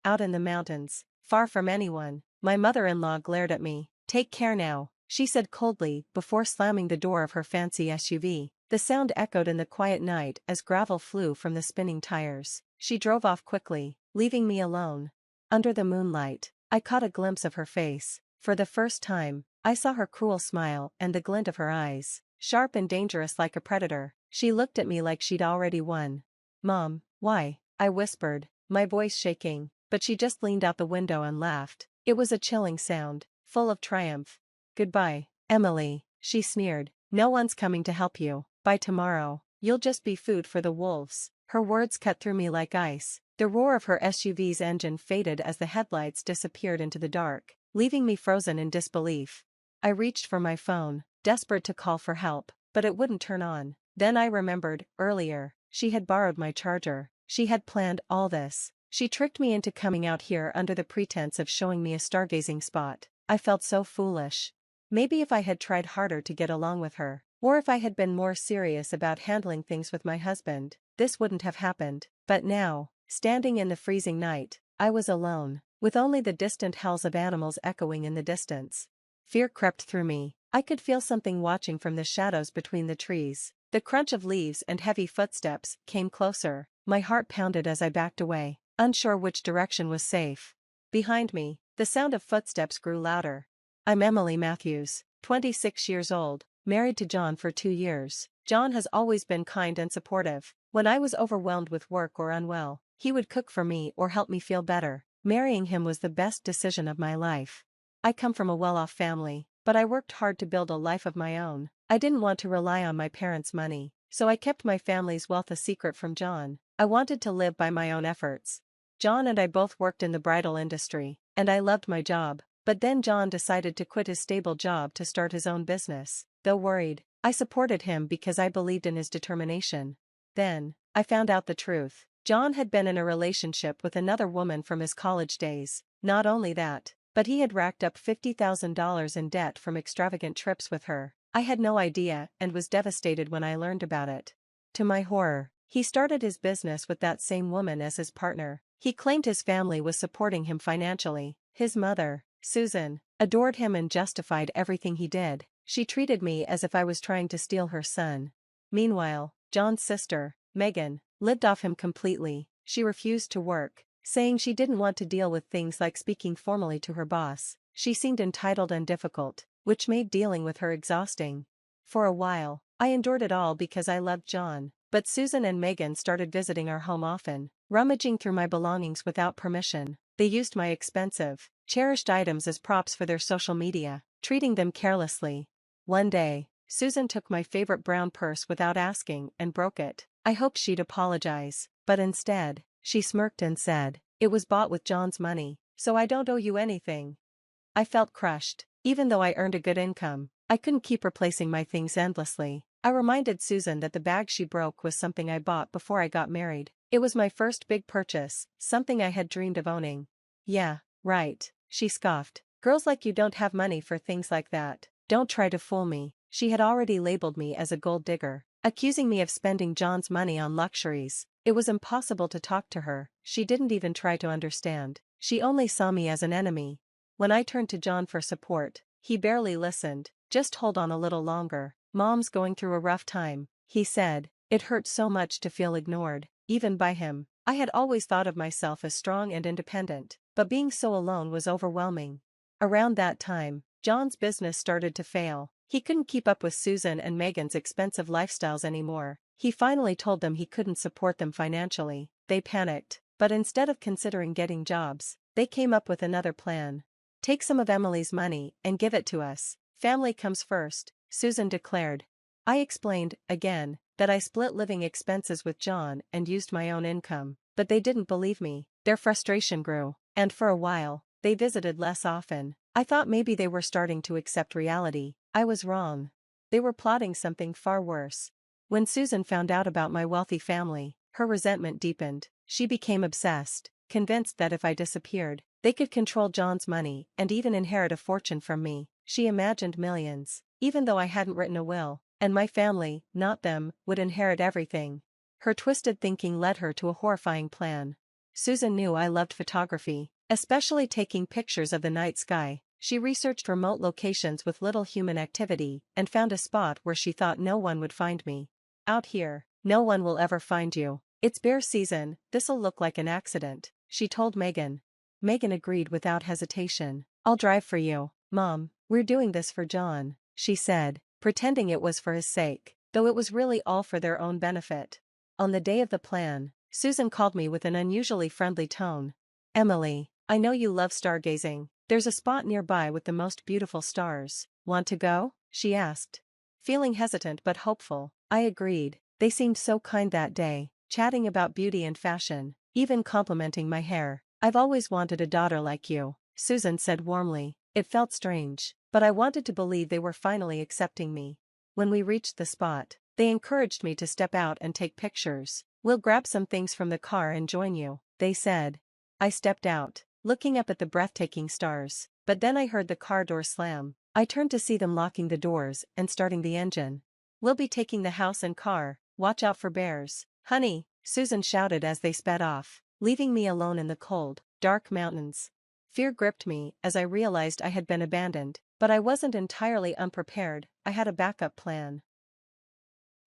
out in the mountains, far from anyone. My mother-in-law glared at me. "Take care now," she said coldly before slamming the door of her fancy SUV. The sound echoed in the quiet night as gravel flew from the spinning tires. She drove off quickly, leaving me alone. Under the moonlight, I caught a glimpse of her face. For the first time, I saw her cruel smile and the glint of her eyes, sharp and dangerous like a predator. She looked at me like she'd already won. "Mom, why?" I whispered, my voice shaking, but she just leaned out the window and laughed. It was a chilling sound, full of triumph. "Goodbye, Emily," she sneered. "No one's coming to help you. By tomorrow, you'll just be food for the wolves." Her words cut through me like ice. The roar of her SUV's engine faded as the headlights disappeared into the dark, leaving me frozen in disbelief. I reached for my phone, desperate to call for help, but it wouldn't turn on. Then I remembered, earlier, she had borrowed my charger. She had planned all this. She tricked me into coming out here under the pretense of showing me a stargazing spot. I felt so foolish. Maybe if I had tried harder to get along with her, or if I had been more serious about handling things with my husband, this wouldn't have happened. But now, standing in the freezing night, I was alone, with only the distant howls of animals echoing in the distance. Fear crept through me. I could feel something watching from the shadows between the trees. The crunch of leaves and heavy footsteps came closer. My heart pounded as I backed away, unsure which direction was safe. Behind me, the sound of footsteps grew louder. "I'm Emily Matthews, 26 years old, married to John for 2 years. John has always been kind and supportive. When I was overwhelmed with work or unwell, he would cook for me or help me feel better. Marrying him was the best decision of my life. I come from a well-off family, but I worked hard to build a life of my own. I didn't want to rely on my parents' money, so I kept my family's wealth a secret from John. I wanted to live by my own efforts. John and I both worked in the bridal industry, and I loved my job. But then John decided to quit his stable job to start his own business. Though worried, I supported him because I believed in his determination. Then, I found out the truth. John had been in a relationship with another woman from his college days. Not only that, but he had racked up $50,000 in debt from extravagant trips with her. I had no idea and was devastated when I learned about it. To my horror, he started his business with that same woman as his partner. He claimed his family was supporting him financially. His mother, Susan, adored him and justified everything he did. She treated me as if I was trying to steal her son. Meanwhile, John's sister, Megan, lived off him completely. She refused to work, saying she didn't want to deal with things like speaking formally to her boss. She seemed entitled and difficult, which made dealing with her exhausting. For a while, I endured it all because I loved John, but Susan and Megan started visiting our home often, rummaging through my belongings without permission. They used my expensive, cherished items as props for their social media, treating them carelessly. One day, Susan took my favorite brown purse without asking and broke it. I hoped she'd apologize, but instead, she smirked and said, "It was bought with John's money, so I don't owe you anything." I felt crushed. Even though I earned a good income, I couldn't keep replacing my things endlessly. I reminded Susan that the bag she broke was something I bought before I got married. It was my first big purchase, something I had dreamed of owning. "Yeah, right," she scoffed. "Girls like you don't have money for things like that. Don't try to fool me." She had already labeled me as a gold digger, accusing me of spending John's money on luxuries. It was impossible to talk to her. She didn't even try to understand. She only saw me as an enemy. When I turned to John for support, he barely listened. "Just hold on a little longer. Mom's going through a rough time," he said. It hurt so much to feel ignored, even by him. I had always thought of myself as strong and independent, but being so alone was overwhelming. Around that time, John's business started to fail. He couldn't keep up with Susan and Megan's expensive lifestyles anymore. He finally told them he couldn't support them financially. They panicked, but instead of considering getting jobs, they came up with another plan. "Take some of Emily's money and give it to us. Family comes first," Susan declared. I explained, again, that I split living expenses with John and used my own income, but they didn't believe me. Their frustration grew, and for a while, they visited less often. I thought maybe they were starting to accept reality. I was wrong. They were plotting something far worse. When Susan found out about my wealthy family, her resentment deepened. She became obsessed, convinced that if I disappeared, they could control John's money and even inherit a fortune from me. She imagined millions, even though I hadn't written a will, and my family, not them, would inherit everything. Her twisted thinking led her to a horrifying plan. Susan knew I loved photography, especially taking pictures of the night sky. She researched remote locations with little human activity and found a spot where she thought no one would find me. Out here, no one will ever find you. It's bear season, this'll look like an accident, she told Megan. Megan agreed without hesitation. I'll drive for you, Mom, we're doing this for John, she said, pretending it was for his sake, though it was really all for their own benefit. On the day of the plan, Susan called me with an unusually friendly tone. Emily, I know you love stargazing. There's a spot nearby with the most beautiful stars. Want to go? She asked. Feeling hesitant but hopeful, I agreed. They seemed so kind that day, chatting about beauty and fashion, even complimenting my hair. I've always wanted a daughter like you, Susan said warmly. It felt strange, but I wanted to believe they were finally accepting me. When we reached the spot, they encouraged me to step out and take pictures. We'll grab some things from the car and join you, they said. I stepped out, looking up at the breathtaking stars, but then I heard the car door slam. I turned to see them locking the doors and starting the engine. We'll be taking the house and car, watch out for bears. Honey, Susan shouted as they sped off, leaving me alone in the cold, dark mountains. Fear gripped me as I realized I had been abandoned, but I wasn't entirely unprepared. I had a backup plan.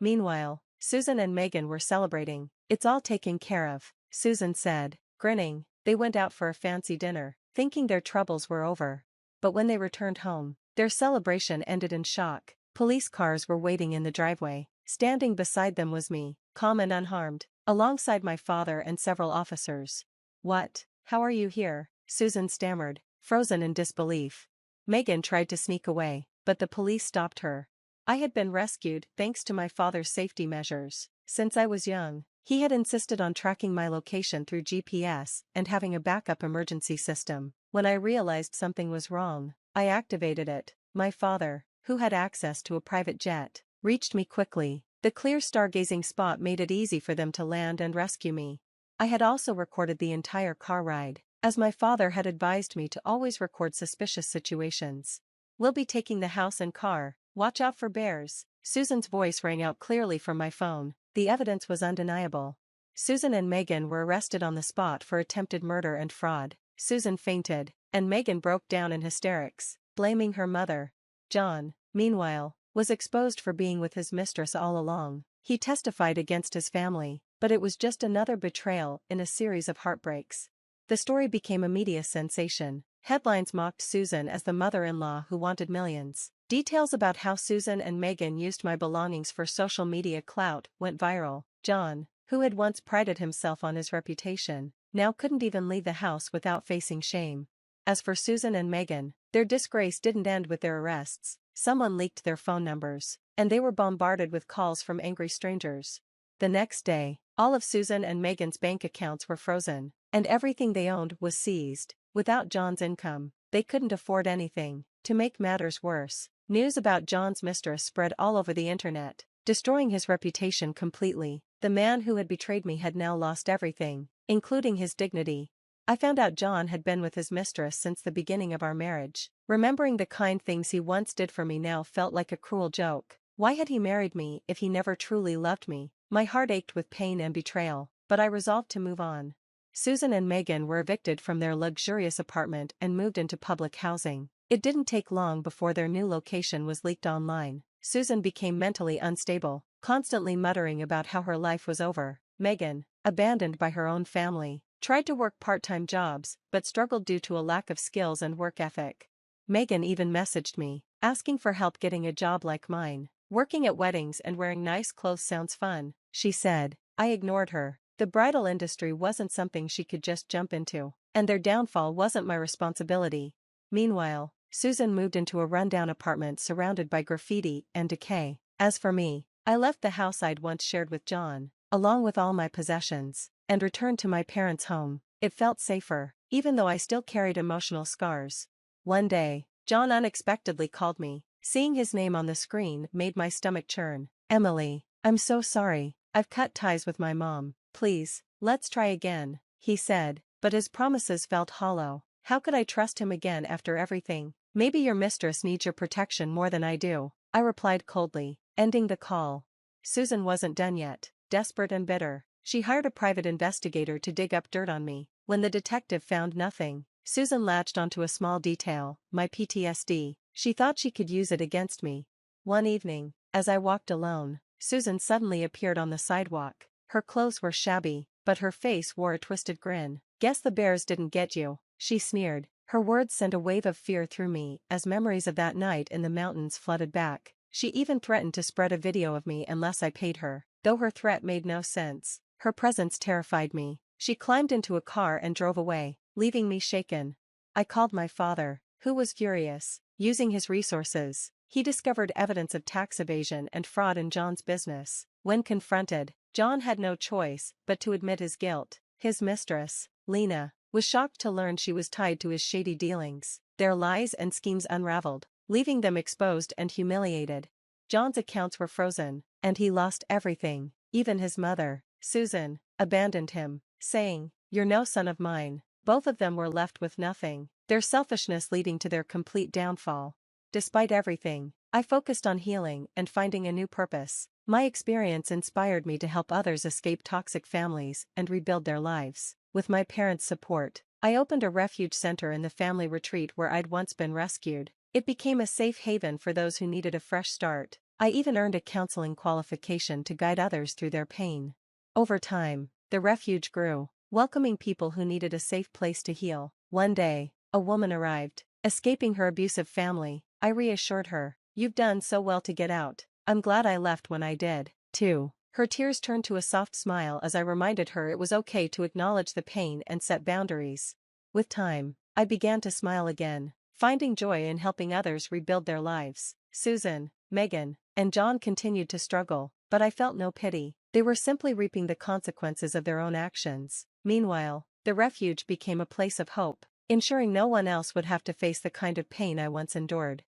Meanwhile, Susan and Megan were celebrating. It's all taken care of, Susan said, grinning. They went out for a fancy dinner, thinking their troubles were over. But when they returned home, their celebration ended in shock. Police cars were waiting in the driveway. Standing beside them was me, calm and unharmed, alongside my father and several officers. What? How are you here? Susan stammered, frozen in disbelief. Megan tried to sneak away, but the police stopped her. I had been rescued thanks to my father's safety measures. Since I was young, he had insisted on tracking my location through GPS and having a backup emergency system. When I realized something was wrong, I activated it. My father, who had access to a private jet, reached me quickly. The clear stargazing spot made it easy for them to land and rescue me. I had also recorded the entire car ride, as my father had advised me to always record suspicious situations. We'll be taking the house and car, watch out for bears. Susan's voice rang out clearly from my phone. The evidence was undeniable. Susan and Megan were arrested on the spot for attempted murder and fraud. Susan fainted, and Megan broke down in hysterics, blaming her mother. John, meanwhile, was exposed for being with his mistress all along. He testified against his family, but it was just another betrayal in a series of heartbreaks. The story became a media sensation. Headlines mocked Susan as the mother-in-law who wanted millions. Details about how Susan and Megan used my belongings for social media clout went viral. John, who had once prided himself on his reputation, now couldn't even leave the house without facing shame. As for Susan and Megan, their disgrace didn't end with their arrests. Someone leaked their phone numbers, and they were bombarded with calls from angry strangers. The next day, all of Susan and Megan's bank accounts were frozen, and everything they owned was seized. Without John's income, they couldn't afford anything. To make matters worse, news about John's mistress spread all over the internet, destroying his reputation completely. The man who had betrayed me had now lost everything, including his dignity. I found out John had been with his mistress since the beginning of our marriage. Remembering the kind things he once did for me now felt like a cruel joke. Why had he married me if he never truly loved me? My heart ached with pain and betrayal, but I resolved to move on. Susan and Megan were evicted from their luxurious apartment and moved into public housing. It didn't take long before their new location was leaked online. Susan became mentally unstable, constantly muttering about how her life was over. Megan, abandoned by her own family, tried to work part-time jobs, but struggled due to a lack of skills and work ethic. Megan even messaged me, asking for help getting a job like mine. Working at weddings and wearing nice clothes sounds fun, she said. I ignored her. The bridal industry wasn't something she could just jump into, and their downfall wasn't my responsibility. Meanwhile, Susan moved into a rundown apartment surrounded by graffiti and decay. As for me, I left the house I'd once shared with John, along with all my possessions, and returned to my parents' home. It felt safer, even though I still carried emotional scars. One day, John unexpectedly called me. Seeing his name on the screen made my stomach churn. Emily, I'm so sorry. I've cut ties with my mom. Please, let's try again, he said, but his promises felt hollow. How could I trust him again after everything? Maybe your mistress needs your protection more than I do, I replied coldly, ending the call. Susan wasn't done yet. Desperate and bitter, She hired a private investigator to dig up dirt on me. When the detective found nothing, Susan latched onto a small detail, my PTSD. She thought she could use it against me. One evening, as I walked alone, Susan suddenly appeared on the sidewalk. Her clothes were shabby, but her face wore a twisted grin. "Guess the bears didn't get you," she sneered. Her words sent a wave of fear through me as memories of that night in the mountains flooded back. She even threatened to spread a video of me unless I paid her. Though her threat made no sense, her presence terrified me. She climbed into a car and drove away, leaving me shaken. I called my father, who was furious. Using his resources, he discovered evidence of tax evasion and fraud in John's business. When confronted, John had no choice but to admit his guilt. His mistress, Lena, was shocked to learn she was tied to his shady dealings. Their lies and schemes unraveled, leaving them exposed and humiliated. John's accounts were frozen, and he lost everything. Even his mother, Susan, abandoned him, saying, "You're no son of mine." Both of them were left with nothing, their selfishness leading to their complete downfall. Despite everything, I focused on healing and finding a new purpose. My experience inspired me to help others escape toxic families and rebuild their lives. With my parents' support, I opened a refuge center in the family retreat where I'd once been rescued. It became a safe haven for those who needed a fresh start. I even earned a counseling qualification to guide others through their pain. Over time, the refuge grew, welcoming people who needed a safe place to heal. One day, a woman arrived, escaping her abusive family. I reassured her, "You've done so well to get out. I'm glad I left when I did, too." Her tears turned to a soft smile as I reminded her it was okay to acknowledge the pain and set boundaries. With time, I began to smile again, finding joy in helping others rebuild their lives. Susan, Megan, and John continued to struggle, but I felt no pity. They were simply reaping the consequences of their own actions. Meanwhile, the refuge became a place of hope, ensuring no one else would have to face the kind of pain I once endured.